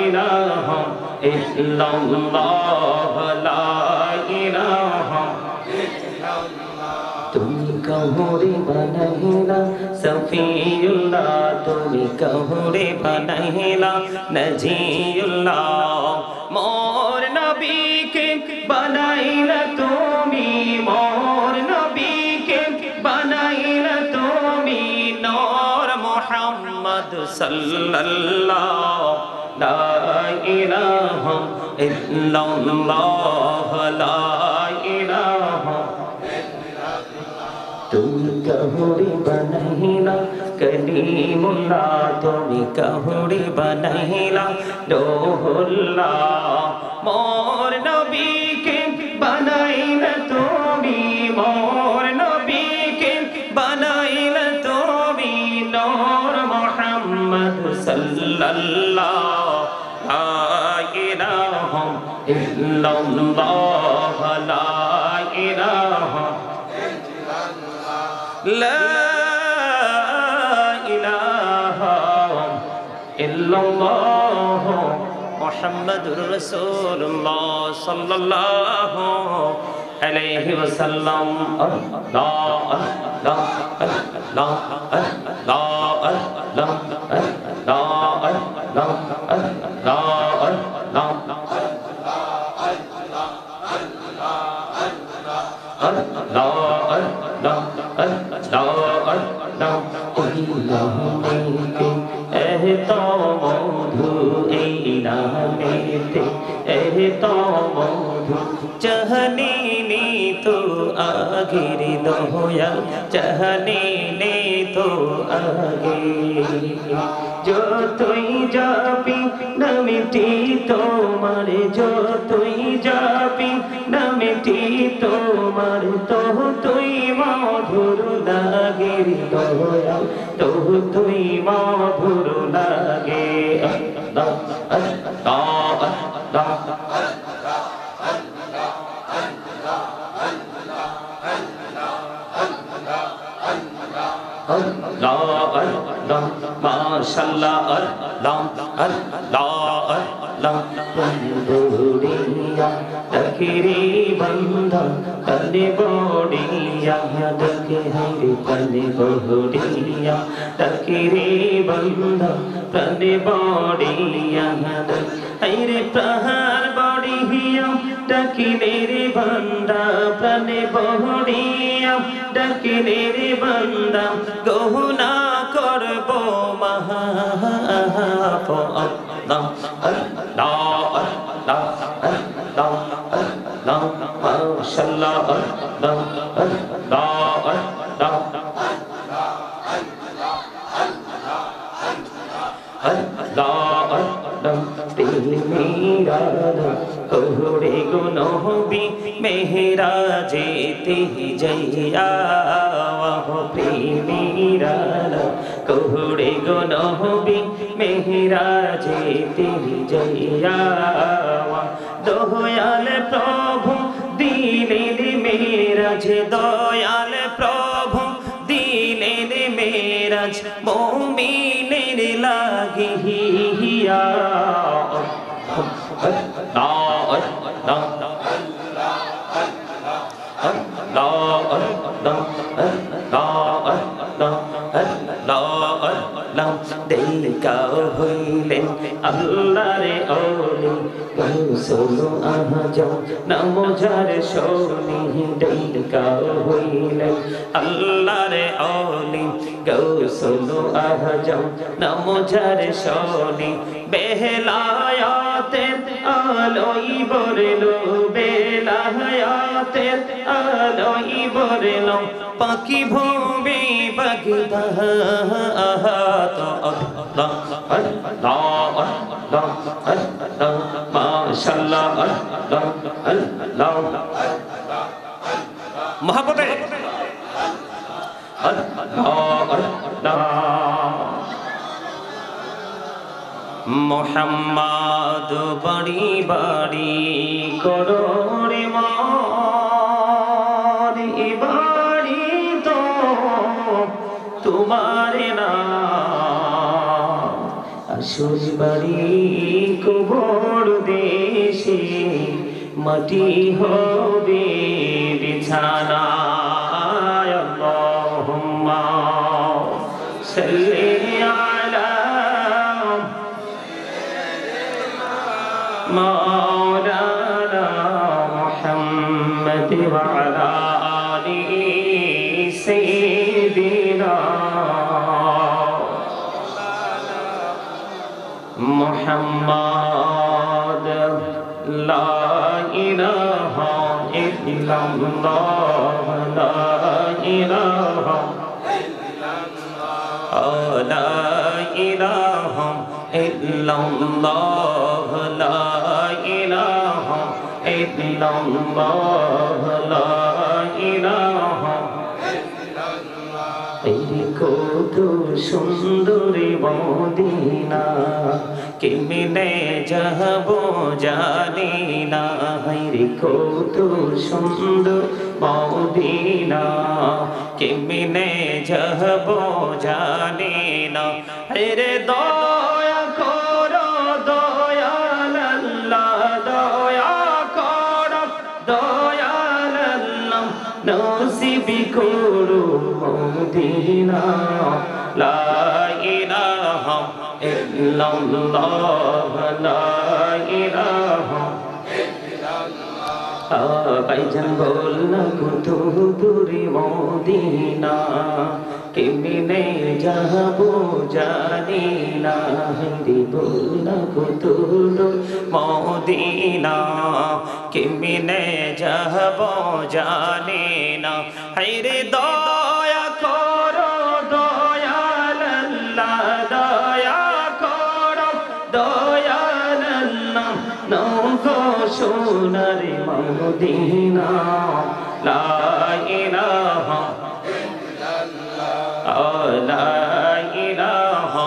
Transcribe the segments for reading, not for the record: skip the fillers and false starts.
ইলাহা ইল্লাল্লাহ লা ইলাহা তুমি কাহুরে বানাইলা সফিউল্লাহ তুমি কাহুরে বানাইলা নজিউল্লাহ মোর নবীকে বানাইলা তুমি মোর নবীকে বানাইলা তুমি নূর মুহাম্মদ সাল্লাল্লাহ লা ইলাহা ইল্লাল্লাহ লা ইলাহা তুমি কাহুরে বানাইলা কলিমুল্লাহ তুমি কাহুরে বানাইলা রূহুল্লাহ মোর নবীকে বানাইলা তুমি মোর নবীকে বানাইলা তুমি নূর মুহাম্মদ সাল্লাল্লাহ লা ইলাহা ইল্লাল্লাহ লা ইলাহা لا إله إلا الله محمد رسول الله صلى الله عليه وسلم الله الله الله الله الله चाहने ने तो आगे दोया चाहने ने तो आगे जो तुई जापी न मिटी तो मारे जो तुई जापी न मिटी तो मारे तो तुई मधुर लागे दोया तो तुई मधुर लागे अल्लाह अल्लाह अल्लाह माशाल्लाह अल्लाह अल्लाह अल्लाह बंदूरिया तकरी बंदा तने बोडिया तके हरे तने बोडिया तकरी बंदा तने बोडिया हरे प्रहार बोडिया तकरे रे बंदा तने बोडिया तकरे रे बंदा गहुना करबो महाप अल्लाह अल्लाह अल्लाह अल्लाह अल्लाह माशाल्लाह अल्लाह अल्लाह अल्लाह अल्लाह अल्लाह मेरा कोहरे गुनोबी मेहरा जेते जैया प्रेमीरा कोहरे गुनोबी मेहरा जेते जैया दयाल प्रभु दीनेर मेराज दयाल प्रभु दीनेर मेराज मोमिनेर लागिया দেখা হইলেন আল্লাহরে ওলি গৌসুল আজম নামজার শোনি দেখা হইলেন আল্লাহরে ওলি গৌসুল আজম নামজার শোনি বেলায়াতের আলোই বরলো বেলায়াতের আলোই বরলো পাখি ভূমি বাগদা তো আল্লাহ আল্লাহ আল্লাহ আল্লাহ মাশাআল্লাহ আল্লাহ আল্লাহ মহব্বতে আল্লাহ আল্লাহ মোহাম্মদ বাড়ি বাড়ি করো রে মন বাড়ি তো তোমার না আসল বাড়ি কবর দেশে মাটি হবে বিছানা আল্লাহুম্মা সাল্লি আলা মাওলানা মুহাম্মদ ওয়া আলা আলি সাইয়্যিদিনা মুহাম্মদ লা ইলাহা ইল্লাল্লাহ লা ইলাহা লা ইলাহা ইল্লাল্লাহ লা ইলাহা ইল্লাল্লাহ লা ইলাহা কত সুন্দর মদিনা কেমনে যাব জানি না রে কত সুন্দর মদিনা কেমনে যাব জানি না রে দয়া করো দয়াল আল্লাহ দয়া করো দয়াল আল্লাহ নসিব করো মদিনা লা ইলাহা ইল্লাল্লাহ লা ইলাহা ভাইজান বল না কত দূরে মদিনা কেমনে যাব জানি না রে বল না কত দূর মদিনা কেমনে যাব জানি না রে দয়া করো দয়াল আল্লাহ দয়া করো দয়াল আল্লাহ নগো সোনার মদিনা লা ইলাহা ইল্লাল্লাহ লা ইলাহা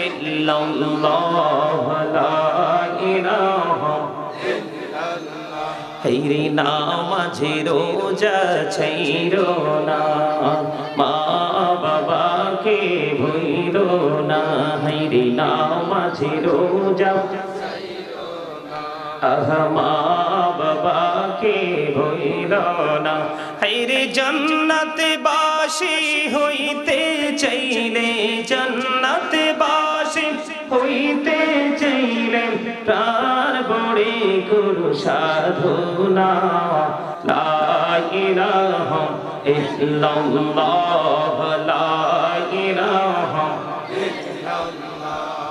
ইল্লাল্লাহ লা ইলাহা হেরে নামাজে রোজা ছাইরো না মা বাবাকে ভুইরো না হেরে নামাজে রোজা মা বাবাকে ভুইরো না হেরে জান্নাত বাসী হইতে চাইলে জান্নাত বাসী হইতে চাইলে প্রাণ বড়ে গুরু সাধনা লা ইলাহা ইল্লাল্লাহ লা ইলাহা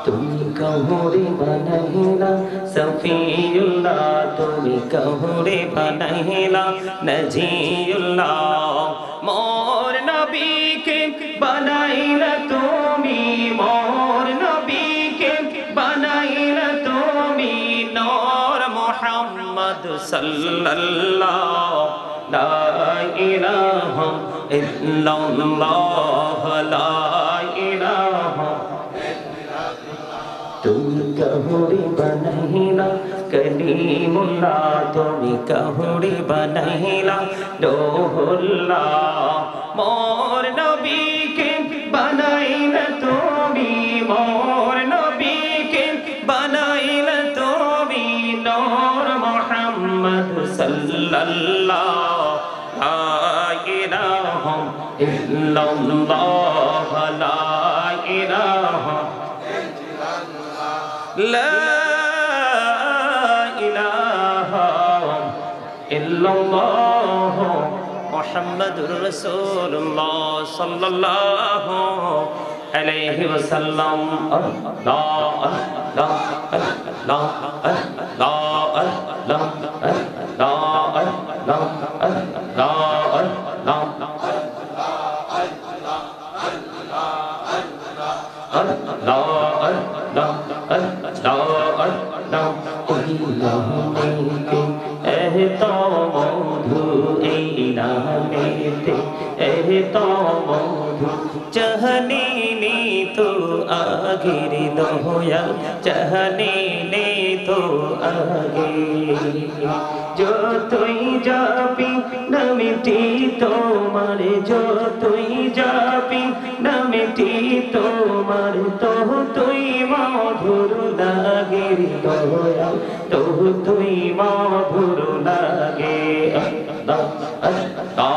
তুমি কাহুরে বানাইলা সফিউল্লাহ তুমি কাহুরে বানাইলা নজিউল্লাহ মোর নবীকে বানাইলা তুমি মোর নবীকে বানাইলা তুমি নূর মুহাম্মদ সাল্লাল্লাহ লা ইলাহা ইল্লাল্লাহ লা ইলাহা তুমি কাহুরে বানাইলা কলিমুল্লাহ তুমি কাহুরে বানাইলা রূহুল্লাহ মোর নবীকে বানাইলা তুমি মোর নবীকে বানাইলা তুমি নূর মুহাম্মদ সাল্লাল্লাহ লা ইলাহা ইল্লাল্লাহ লা ইলাহা لا إله إلا الله محمد رسول الله صلى الله عليه وسلم الله الله الله الله الله चाहने ने तो आगे दोया चाहने ने तो आगे जो तुई जापी न मिटी तो मारे जो तुई जापी न मिटी তোমার তুই মধুর লাগে দয়াল তুই মধুর লাগে আল্লাহ আল্লাহ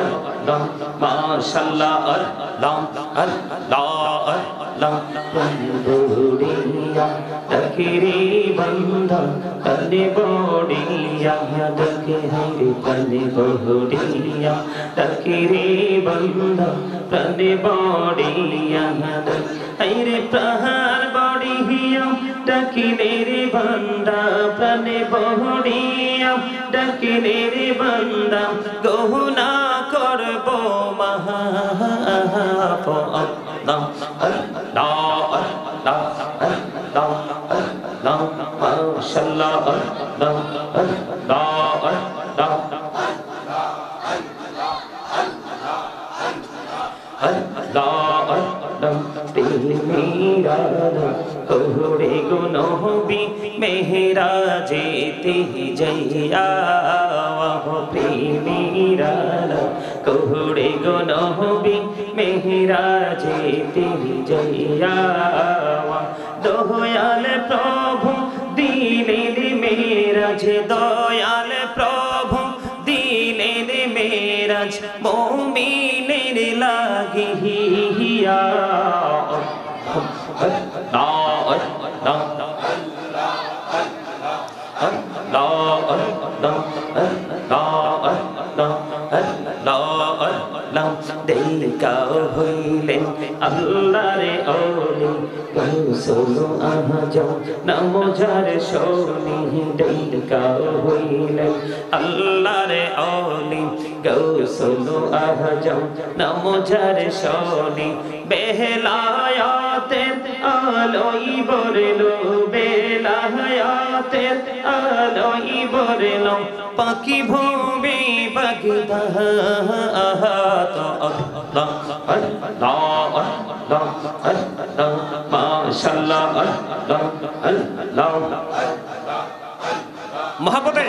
আল্লাহ মাশাআল্লাহ আল্লাহ আল্লাহ আল্লাহ বড়িয়া তকিরি বন্ধা তনে বড়িয়া তকে হাইরে তনে বড়িয়া তকিরি বন্ধা তনে বড়িয়া হাইরে প্রহার বড়িয়া তকিরে রে বন্ধা তনে বড়িয়া তকিরে রে বন্ধা গহনা করব মাহাপ আল্লাহ আল্লাহ আল্লাহ আল্লাহ আল্লাহ মাশাআল্লাহ আল্লাহ আল্লাহ আল্লাহ আল্লাহ আল্লাহ প্রেমেরা কোহরে গো নবী মেহরাজেতে যাইয়া প্রেমেরা কোহরে গো নবী মেহরাজেতে যাইয়া দয়াল প্রভু দিলেন মেরাজ দয়াল প্রভু দিলেন মেরাজ মুমিনের লাগিয়া দেখা হইলেন আল্লাহরে ওলি গৌসুল আজম নামজার সোনি দেখা হইলেন আল্লাহরে ওলি গৌসুল আজম নামজার সোনি বেলায়াতের আলোই বরলো বেলায়াতের আলোই বরলো পাখি ভূমি বাগদা আল্লাহ আল্লাহ আল্লাহ আল্লাহ মাশাআল্লাহ আল্লাহ আল্লাহ মহব্বতে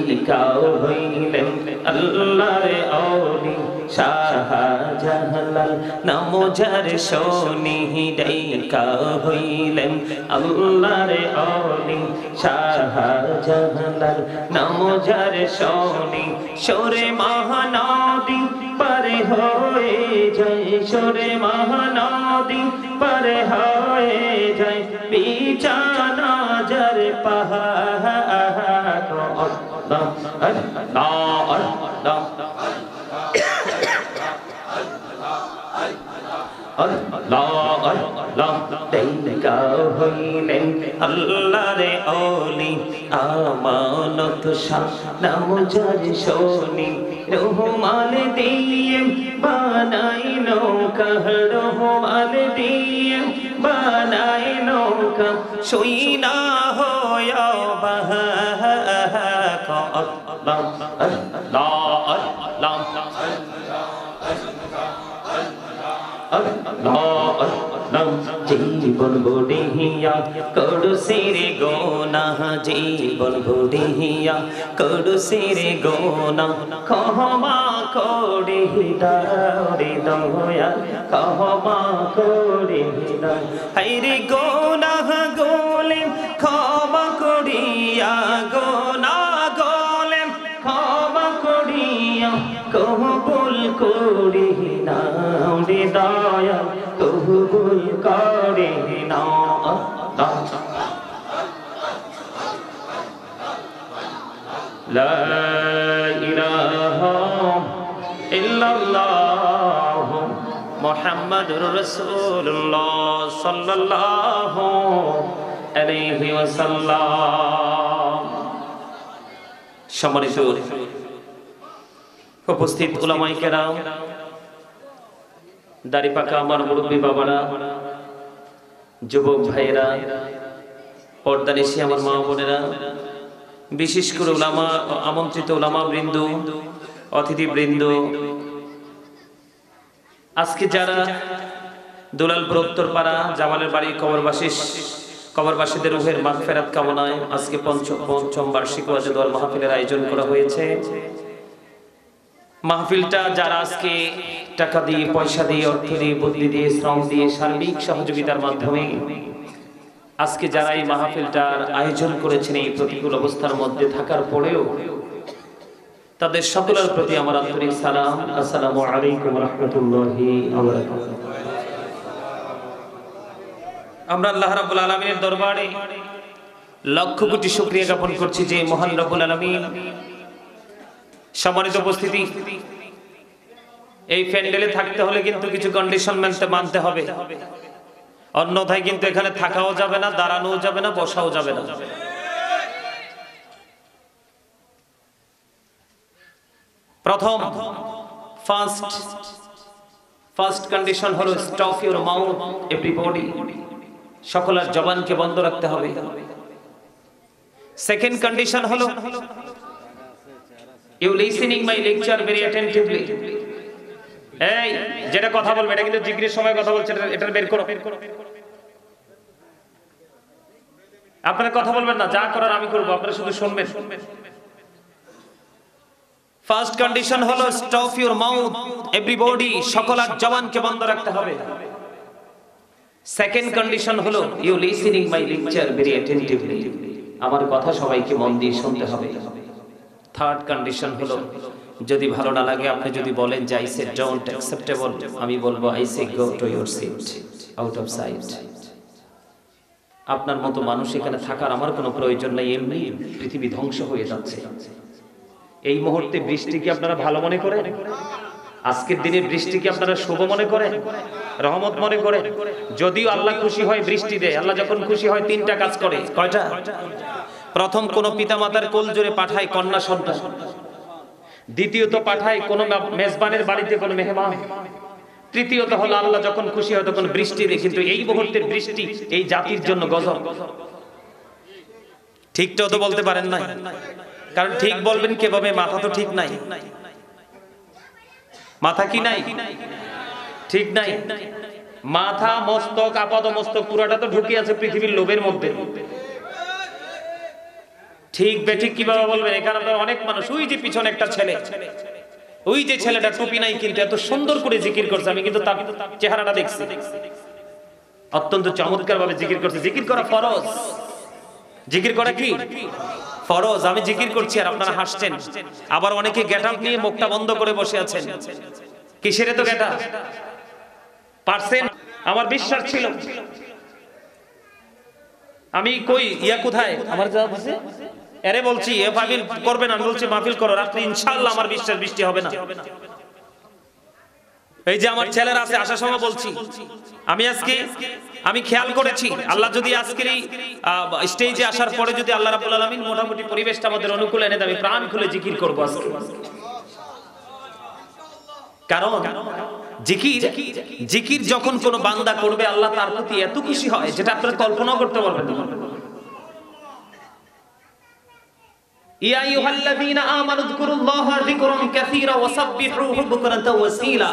দেখা হইলেন আল্লাহরে ওলি শাহজালাল নামজার সোনি দেখা হইলেন আল্লাহরে ওলি শাহজালাল নামজার সোনি সরে মহানদী পারে হয়ে যায় সরে মহানদী পারে হয়ে যায় বিছানা যার পাহাড় আল্লাহ আল্লাহ আল্লাহ আল্লাহ আল্লাহ দেখা হইলেন আল্লাহরে ওলি আমানত শাহ নামজার সোনি রহমান দিয়ে বানাই নৌকা রহমান দিয়ে বানাই নৌকা সইনা হয়া বাহা আল্লাহ আল্লাহ আল্লাহ জীবন বড়িয়া করু সিরে গোনা জীবন বড়িয়া করু সিরে গোনা ক্ষমা করে দাও রে দয়াল ক্ষমা করে দাও হাইরে গোনা গোলে ক্ষমা করিয়া গোনা গোলে ক্ষমা করিয়া কবুল করে নাও রে দয়াল কবুল করে নাও লা ইলাহা ইল্লাল্লাহ মুহাম্মাদুর রাসূলুল্লাহ সাল্লাল্লাহু আলাইহি ওয়াসাল্লাম। সম্মানিত উপস্থিত উলামায়ে কেরাম, দাড়ি পাকা আমার মুরব্বী বাবারা, যুবক ভাইয়েরা, পর্দানিশী আমার মা বোনেরা, বিশেষ করে উলামা আমন্ত্রিত উলামা বৃন্দ, অতিথি বৃন্দ, আজকে যারা দুলালপুর উত্তরপাড়া জামালের বাড়ি কবরবাসীদের রুহের মাগফিরাত কামনায় আজকে পঞ্চম বার্ষিক ওয়াজ দোয়ার মাহফিলের আয়োজন করা হয়েছে। মাহফিলটা যারা আজকে টাকা দিয়ে, পয়সা দিয়ে, অর্থ দিয়ে, বুদ্ধি দিয়ে, শ্রম দিয়ে, সার্বিক সহযোগিতার মাধ্যমে আজকে যারা এই মাহফিলটার আয়োজন করেছেন, এই প্রতিকূল অবস্থার মধ্যে থাকার পরেও তাদের সকলের প্রতি আমার আন্তরিক সালাম। আসসালামু আলাইকুম ওয়া রাহমাতুল্লাহি ওয়া বারাকাতুহু। আমরা আল্লাহ রাব্বুল আলামিনের দরবারে লক্ষ কোটি শুকরিয়া জ্ঞাপন করছি যে মহান রব্বুল আলামিন, সম্মানিত উপস্থিতি, এই প্যান্ডেলে থাকতে হলে কিন্তু কিছু কন্ডিশন মানতে হবে, অন্যথায় কিন্তু এখানে থাকাও যাবে না, দাঁড়ানোও যাবে না, বসাও যাবে না। প্রথম ফার্স্ট কন্ডিশন হলো স্টপ ইউর মাউথ এভরিবডি, সকলের জবানকে বন্ধ রাখতে হবে। সেকেন্ড কন্ডিশন হলো you listening my lecture very attentively. এই যেটা কথা বলবে এটা কিন্তু জিকিরের সময় কথা বলছে, এটা বের করো। আপনারা কথা বলবেন না, যা করার আমি করব, আপনারা শুধু শুনবেন। ফার্স্ট কন্ডিশন হলো স্টপ ইউর মাউথ এভরিবডি, সকলের জবানকে বন্ধ রাখতে হবে। সেকেন্ড কন্ডিশন হলো you listening my lecture very attentively, আমার কথা সবাইকে মন দিয়ে শুনতে হবে। থার্ড কন্ডিশন হলো যদি ভালো না লাগে, আপনি যদি বলেন যে আই সে ডোন্ট অ্যাকসেপ্টেবল, আমি বলবো I say go to your seat, out of sight. আপনার মতো মানুষ এখানে থাকার আমার কোনো প্রয়োজন নাই, এমনি পৃথিবী ধ্বংস হয়ে যাচ্ছে। এই মুহূর্তে বৃষ্টি কি আপনারা ভালো মনে করেন? আজকের দিনে বৃষ্টি কি আপনারা শুভ মনে করেন, রহমত মনে করেন? যদিও আল্লাহ খুশি হয় বৃষ্টি দেয়, আল্লাহ যখন খুশি হয় তিনটা কাজ করে। কয়টা? প্রথম, কোন পিতামাতার কোল জোরে পাঠায় কন্যা সন্তান। দ্বিতীয়ত, পাঠায় কোন মেজবানের বাড়িতে কোন মেহমান। তৃতীয়ত হলো আল্লাহ যখন খুশি হয় তখন বৃষ্টি দেয়। কিন্তু এই মুহূর্তের বৃষ্টি এই জাতির জন্য গজব। ঠিকটাও তো বলতে পারেন না, কারণ ঠিক বলবেন কিভাবে? মাথা তো ঠিক নাই। মাথা কি নাই? ঠিক নাই। মাথা, মস্তক, আপাদ মস্তক পুরাটা তো ঢুকে আছে পৃথিবীর লোভের মধ্যে। ঠিক বেঠিক কিভাবে বলবেন? এখানে অনেক মানুষ, ওই যে পিছনে একটা ছেলে, ওই যে ছেলেটা টুপি নাই কিন্তু এত সুন্দর করে জিকির করছে, আমি কিন্তু তার চেহারাটা দেখছি, অত্যন্ত চমৎকার ভাবে জিকির করছে। জিকির করা ফরজ। জিকির করা কি ফরজ? আমি জিকির করছি আর আপনারা হাসছেন। আবার অনেকে গেটআপ নিয়ে মুখটা বন্ধ করে বসে আছেন। কিসের তো গেটআপ? পারছেন? আমার বিশ্বাস ছিল আমি কই ইয়া কোথায় আমার যা বলছে এরে বলছি এ মাহফিল করবেন, আমি বলছি মাহফিল করো রাত্রে, ইনশাআল্লাহ আমার বিশ্বাস বৃষ্টি হবে না। এই যে আমার ছেলেরা আছে, আসার সময় বলছি আমি খেয়াল করেছি আল্লাহ যদি আজকের এই স্টেজে আসার পরে যদি আল্লাহ রাব্বুল আলামিন মোটামুটি পরিবেশটা আমাদের অনুকূল এনে দেয়, আমি প্রাণ খুলে জিকির করব আজকে। কারণ জিকির যখন কোন বান্দা করবে আল্লাহ তার প্রতি এত খুশি হয় যেটা আপনারা কল্পনাও করতে পারবেন না। ইয়া আইয়ুহাল্লাযীনা আমানু যকুরুল্লাহা যিকরান কাসীরা ওয়াসাব্বিহুহু বুকরাতাও ওয়াসীলা।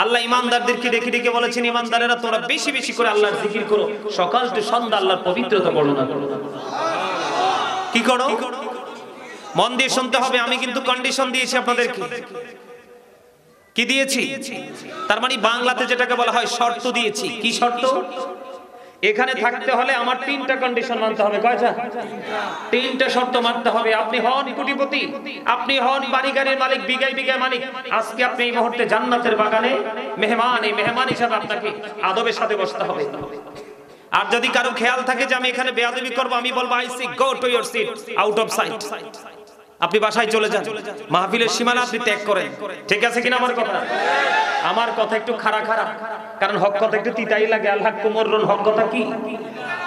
আল্লাহ ঈমানদারদেরকে ডেকে ডেকে বলেছেন, ঈমানদারেরা তোমরা বেশি বেশি করে আল্লাহর জিকির করো, সকাল থেকে সন্ধ্যা আল্লাহর পবিত্রতা বর্ণনা করো। কি করো? মন দিয়ে শুনতে হবে। আমি কিন্তু কন্ডিশন দিয়েছি আপনাদেরকে। কি দিয়েছি? তার মানে বাংলাতে যেটাকে বলা হয় শর্ত দিয়েছি। কি শর্ত? এখানে থাকতে হলে আমার তিনটা কন্ডিশন মানতে হবে। কয়টা? তিনটা শর্ত মানতে হবে। আপনি হন কোটিপতি, আপনি হন বাড়ি গাড়ির মালিক, বিঘায় বিঘায় মালিক, আজকে আপনি এই মুহূর্তে জান্নাতের বাগানে মেহমান, এই মেহমান হিসাবে আপনাকে আদবের সাথে বসতে হবে। আর যদি কারো খেয়াল থাকে যে আমি এখানে বেয়াদবি করব, আমি বলবো I say go to your seat, out of sight. আপনি বাসায় চলে যান, মাহফিলের সীমানা আপনি ত্যাগ করেন। ঠিক আছে কিনা আমার কথা? আমার কথা একটু খাড়া, কারণ হক কথা একটু তিতাই লাগে। আল হাক্কু মুররুন, হক কথা কি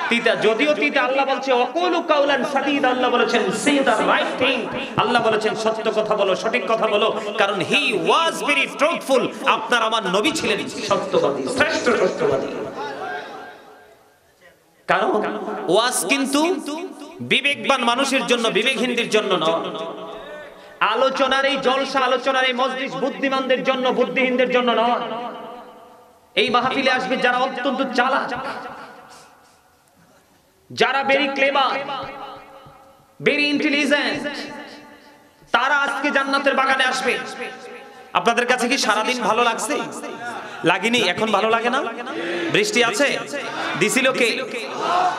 তিতা। যদিও তিতা, আল্লাহ বলছে ওয়াকুলু কাওলান সাদীদ, আল্লাহ বলেছেন সে দা রাইট থিং, আল্লাহ বলেছেন সত্য কথা বলো, সঠিক কথা বলো, কারণ হি ওয়াজ ভেরি ট্রুথফুল। আপনার আমার নবী ছিলেন সত্যবাদী, শ্রেষ্ঠ সত্যবাদী। কারণ ওয়াজ কিন্তু বিবেকবান মানুষের জন্য, বিবেকহীনদের জন্য নয়। আলোচনার এই জলসা, আলোচনার এই মজলিস বুদ্ধিমানদের জন্য, বুদ্ধিহীনদের জন্য নয়। এই মাহফিলে আসবে যারা অত্যন্ত চালাক, যারা ভেরি ক্লেভার, ভেরি ইন্টেলিজেন্ট, তারা আজকে জান্নাতের বাগানে আসবে। আপনাদের কাছে কি সারাদিন ভালো লাগছে? লাগেনি? এখন ভালো লাগে না? বৃষ্টি আছে, দিছিল কে?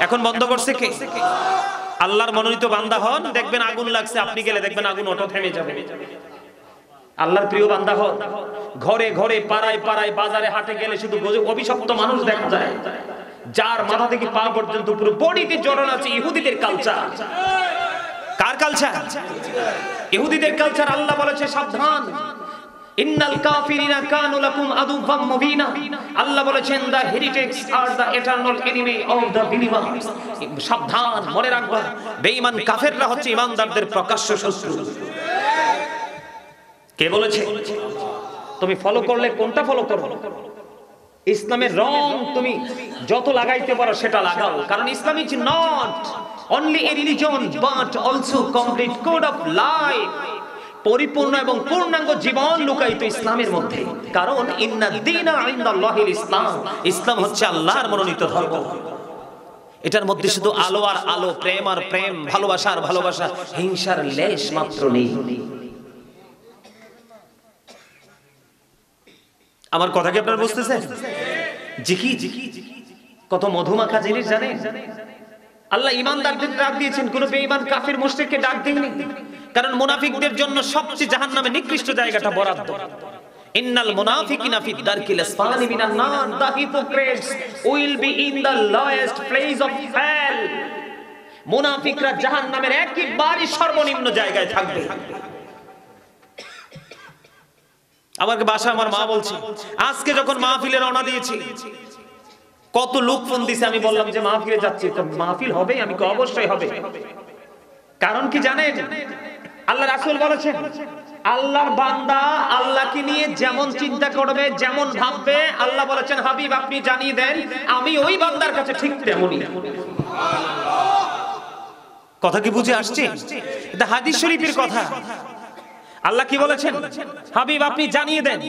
এখন বন্ধ করছে কে? আল্লাহর মনোনীত বান্দা হন, দেখবেন আগুন লাগছে, আপনি গেলে দেখবেন আগুন অটো থেমে যাবে। আল্লাহর প্রিয় বান্দা হন, ঘরে ঘরে, পাড়ায় পাড়ায়, বাজারে, হাটে গেলে শুধু অভিশপ্ত মানুষ দেখা যায়, যার মাথা থেকে পা পর্যন্ত পুরো বডিতে জড়ানো আছে ইহুদিদের কালচার। কার কালচার? ইহুদিদের কালচার। আল্লাহ বলেছে সাবধান, ইন্নাল কাফিরিনা কানু লাকুম আদুওয়াম মুবিনা। আল্লাহ বলেছেন the heretics are the eternal enemy of the believers. সাবধান, মনে রাখবা, বেঈমান কাফেররা হচ্ছে ঈমানদারদের প্রকাশ্য শত্রু। কে বলেছে? তুমি ফলো করলে কোনটা ফলো করো? ইসলামের রং তুমি যত লাগাইতে পারো সেটা লাগাও, কারণ Islam is not only a religion but also complete code of life. পরিপূর্ণ এবং পূর্ণাঙ্গ জীবন লুকায়িত ইসলামের মধ্যে, কারণ ইন্নাদ দীনা ইনদাল্লাহিল ইসলাম। ইসলাম হচ্ছে আল্লাহর মনোনীত ধর্ম। এটার মধ্যে শুধু আলো আর আলো, প্রেম আর প্রেম, ভালোবাসা আর ভালোবাসা, হিংসার লেশ মাত্র নেই। আমার কথা কি আপনারা বুঝতেছেন? জিকি কত মধুমাখা জিনিস জানেন? আল্লাহ ঈমানদারদের ডাক দিয়েছেন, কোন বেঈমান কাফির মুশরিককে ডাক দেননি, কারণ মুনাফিকদের জন্য সবচেয়ে জাহান্নামে নিকৃষ্ট জায়গাটা বরাদ্দ। ইন্নাল মুনাফিকিনা ফি দারকিল আসফালি মিনান নার, the hypocrites will be in the lowest place of hell. মুনাফিকরা জাহান্নামের একেবারে সর্বনিম্ন জায়গায় থাকবে। আমার বাসা আমার মা বলছে, আজকে যখন মাহফিলে রওনা দিয়েছি, কত লোক ফোন দিছে, আমি বললাম যে মাহফিলে যাচ্ছি। মাহফিল হবে? আমি কই অবশ্যই হবে। কারণ কি জানেন? আল্লাহ রাসূল বলেছেন, আল্লাহর বান্দা আল্লাহকে নিয়ে যেমন চিন্তা করবে, যেমন ভাববে, আল্লাহ বলেছেন হাবিব আপনি জানিয়ে দেন আমি ওই বান্দার কাছে ঠিক তেমনই। কথা কি বুঝে আসছে? এটা হাদিস শরীফের কথা। আল্লাহ কি বলেছেন? হাবিব আপনি জানিয়ে দেন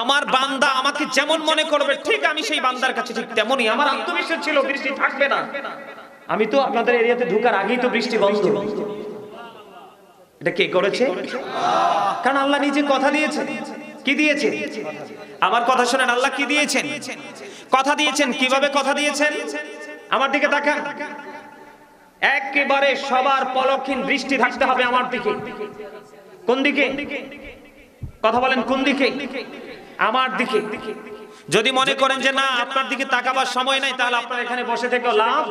আমার বান্দা আমাকে যেমন মনে করবে ঠিক আমি সেই বান্দার কাছে ঠিক তেমনই। আমার আত্মবিশ্বাস ছিল বৃষ্টি থাকবে না। আমি তো আপনাদের এরিয়াতে ঢোকার আগেই তো বৃষ্টি বন্ধ। এটা কে করেছে? কারণ আল্লাহ নিজে কথা দিয়েছেন। কি দিয়েছে? আমার কথা শুনেন, আল্লাহ কি দিয়েছেন? কথা দিয়েছেন। কিভাবে কথা দিয়েছেন? আমার দিকে তাকান। একেবারে সবার পলকহীন বৃষ্টি থাকতে হবে আমার দিকে। কোন দিকে? কথা বলেন, কোন দিকে? আমার দিকে। যদি মনে করেন যে না আপনার দিকে তাকাবার সময় নাই, তাহলে আপনার এখানে বসে থেকে লাভ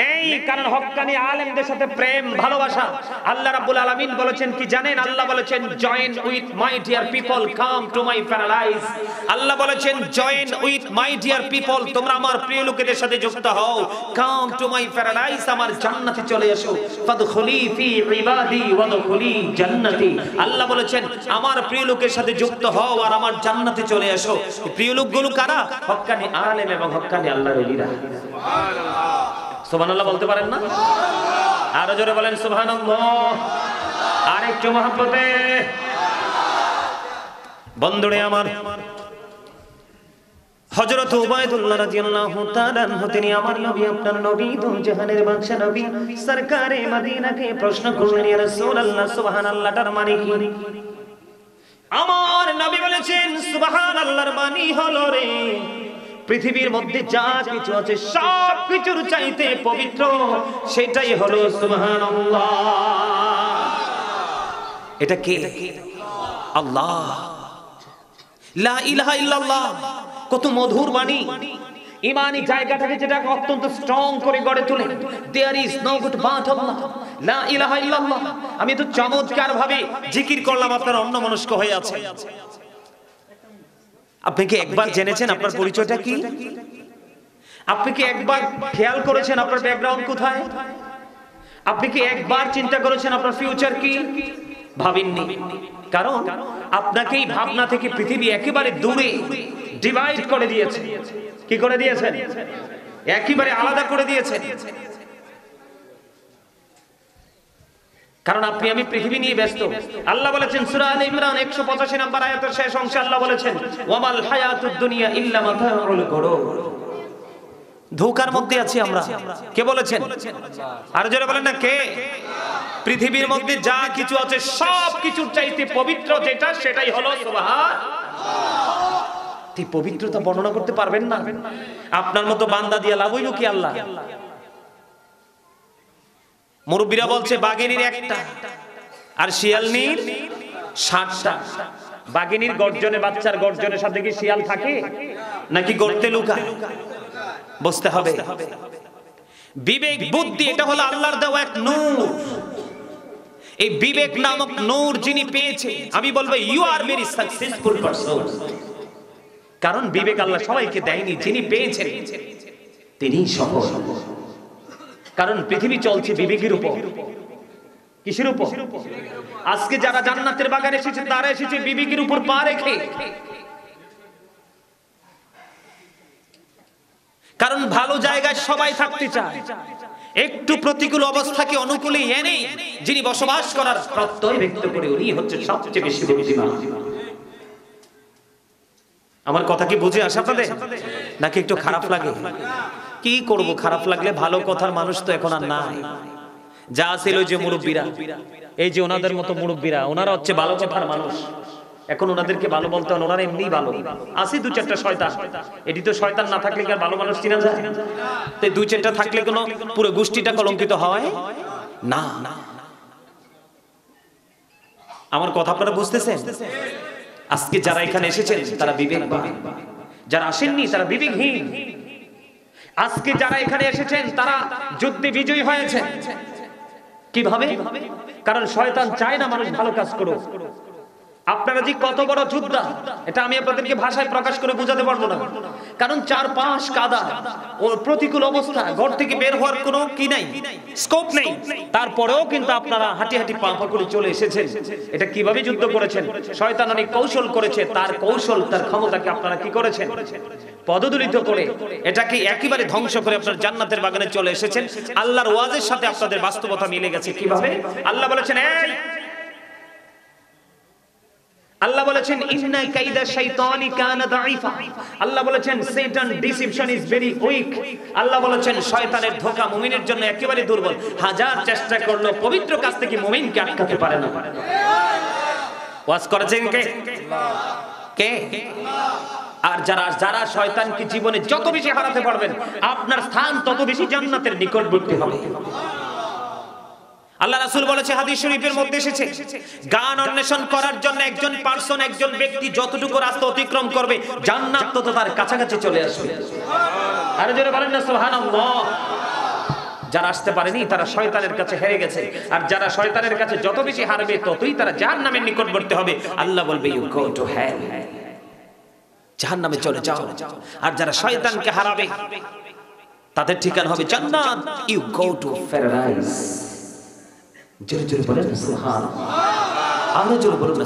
নেই, কারণ হক্কানি আলেমদের সাথে প্রেম ভালোবাসা। আল্লাহ রাব্বুল আলামিন বলেছেন কি জানেন? আল্লাহ বলেছেন join with my dear people come to my paradise. Allah বলেছেন join with my dear people, তোমরা আমার প্রিয় লোকেদের সাথে যুক্ত হও। কাম টু মাই প্যারাডাইস, আমার জান্নাতে চলে এসো। ফাদখুলি ফি ইবাদি ওয়াদখুলি জান্নাতি। আল্লাহ বলেছেন আমার প্রিয় লোকের সাথে যুক্ত হও আর আমার জান্নাতে চলে এসো। প্রিয় লোকগুলো কারা? হক্কানি আলেম এবং হক্কানি আল্লাহর ওলিরা। সুবহানাল্লাহ। সুবহানাল্লাহ বলতে পারেন না? আরো জোরে বলেন সুবহানাল্লাহ। আরেকটু মহব্বতে। বন্ধুরে আমার, হযরত উবাইদুল্লাহ রাদিয়াল্লাহু তাআলা আনহু তিনি আমার নবী, আপনার নবী, দু জাহানের বাদশা নবী সরকারে মদিনাকে প্রশ্ন করলেন, ইয়া রাসূলুল্লাহ সুবহানাল্লাহর মানে কি? আমার নবী বলেছেন সুবহানাল্লাহর মানে হলো রে, পৃথিবীর মধ্যে যা কিছু আছে সব কিছুর চাইতে পবিত্র সেটাই হলো সুবহানাল্লাহ। এটা কে? আল্লাহ। লা ইলাহা ইল্লাল্লাহ, কত মধুর বাণী। ইমানি জায়গাটাকে যেটা অত্যন্ত স্ট্রং করে গড়ে তোলে। There is no god but Allah, লা ইলাহা ইল্লাল্লাহ। আমি তো চমৎকার ভাবে জিকির করলাম, আপনার অন্যমনস্ক হয়ে আছে। আপনি কি একবার জেনেছেন আপনার পরিচয়টা কি? আপনি কি একবার খেয়াল করেছেন আপনার ব্যাকগ্রাউন্ড কোথায়? আপনি কি একবার চিন্তা করেছেন আপনার ফিউচার কি? ভাবেননি, কারণ আপনাকে এই ভাবনা থেকে পৃথিবী একেবারে দূরে ডিভাইড করে দিয়েছে। কি করে দিয়েছেন? একেবারে আলাদা করে দিয়েছে। কারণ আপনি আমি পৃথিবী নিয়ে ব্যস্ত। আল্লাহ বলেছেন সূরা আলে ইমরান 185 নম্বর আয়াতের শেষ অংশে আল্লাহ বলেছেন ওয়ামাল হায়াতুদ দুনিয়া ইল্লা মাতাউল গুরুর। ধোঁকার মধ্যে আছি আমরা। কে বলেছেন? আর জোরে বলেন না কে? পৃথিবীর মধ্যে যা কিছু আছে সব কিছুর চাইতে পবিত্র যেটা সেটাই হলো সুবহানাল্লাহ। এই পবিত্রতা বর্ণনা করতে পারবেন না। আপনার মতো বান্দা দিয়া লাভ হইল কি আল্লাহ? মুরব্বীরা বলছে বাঘিনীর একটা আর শিয়ালনির 60টা। বাঘিনীর গর্জনে, বাচ্চার গর্জনের সাথে কি শিয়াল থাকে নাকি গর্তে লুকায়? বুঝতে হবে বিবেক বুদ্ধি এটা হলো আল্লাহর দেওয়া এক নূর। এই বিবেক নামক নূর যিনি পেয়েছে, আমি বলবো you are very successful person. কারণ বিবেক আল্লাহ সবাইকে দেয়নি, যিনি পেয়েছেন তিনিই সফল। কারণ পৃথিবী চলছে বিবেকের উপর। কিসের উপর? আজকে যারা জান্নাতের বাগানে এসেছে তারা এসেছে বিবেকের উপর পা রেখে। কারণ ভালো জায়গায় সবাই থাকতে চায়, একটু প্রতিকূল অবস্থাকে অনুকূলে এনে যিনি বসবাস করার প্রত্যয় ব্যক্ত করে উনি হচ্ছে সবচেয়ে বেশি বুদ্ধিমান। আমার কথা কি বুঝে আসে আপনাদের নাকি একটু খারাপ লাগে? কি করব, খারাপ লাগলে ভালো কথার মানুষ তো এখন আর নাই। যা ছিল যে মুরব্বীরা, এই যে ওনাদের মতো মুরব্বীরা, ওনারা হচ্ছে ভালো কথার মানুষ। এখন ওনাদেরকে ভালো বলতে হয়, ওনারা এমনি ভালো। আছে দু চারটা শয়তান, এটি তো শয়তান না থাকলে কি আর ভালো মানুষ চিনা যায়? তো দুই চারটা থাকলে কোনো পুরো গোষ্ঠীটা কলঙ্কিত হয় না। আমার কথা আপনারা বুঝতেছেন? আজকে যারা এখানে এসেছেন তারা বিবেকবান, যারা আসেননি তারা বিবেকহীন। আজকে যারা এখানে এসেছেন তারা যুদ্ধে বিজয়ী হয়েছে। কিভাবে? কারণ শয়তান চায় না মানুষ ভালো কাজ করুক। আপনারা যে কত বড় যোদ্ধা এটা আমি আপনাদেরকে ভাষায় প্রকাশ করে বোঝাতে পারবো না। কারণ চারপাশ কাদা ও প্রতিকূল অবস্থা, ঘর থেকে বের হওয়ার কোনো কি নাই, স্কোপ নেই। তারপরেও কিন্তু আপনারা হাঁটি হাঁটি পা পা করে চলে এসেছেন। এটা কিভাবে যুদ্ধ করেছেন? শয়তান অনেক কৌশল করেছে, তার কৌশল তার ক্ষমতাকে আপনারা কি করেছেন? পদদলিত করে এটাকে একেবারে ধ্বংস করে আপনার জান্নাতের বাগানে চলে এসেছেন। আল্লাহর ওয়াজের সাথে আপনাদের বাস্তবতা মিলে গেছে। কিভাবে? আল্লাহ বলেছেন আল্লাহ বলেছেন ইন্না কাইদা শাইতানি কানা দাঈফা। আল্লাহ বলেছেন শয়তান ডিসিপশন ইজ ভেরি উইক। আল্লাহ বলেছেন শয়তানের ধোঁকা মুমিনের জন্য একেবারে দুর্বল। হাজার চেষ্টা করলো পবিত্র কাজ থেকে মুমিনকে আটকাতে পারে না। ওয়াজ করেছেন কে? কে? আর যারা শয়তানকে জীবনে যত বেশি হারাতে পারবেন আপনার স্থান তত বেশি জান্নাতের নিকটবর্তী হবে। আল্লাহ রাসূল বলেছে, হাদিস শরীফের মধ্যে এসেছে, গান অন্বেষণ করার জন্য একজন পারসন, একজন ব্যক্তি যতটুকু রাস্তা অতিক্রম করবে জান্নাত তত তার কাছাকাছি চলে আসবে। আর জোরে বলেন না সুবহানাল্লাহ। যারা আসতে পারেনি তারা শয়তানের কাছে হেরে গেছে, আর যারা শয়তানের কাছে যত বেশি হারবে ততই তারা জাহান্নামের নিকটবর্তী হবে। আল্লাহ বলবে ইউ গো টু হেল, জাহান্নামে চলে যাও। আর যারা শয়তানকে হারাবে তাদের ঠিকানা হবে জান্নাত, ইউ গো টু প্যারাডাইস। জোরে জোরে বলেন সুবহানাল্লাহ। আরো জোরে বলুন।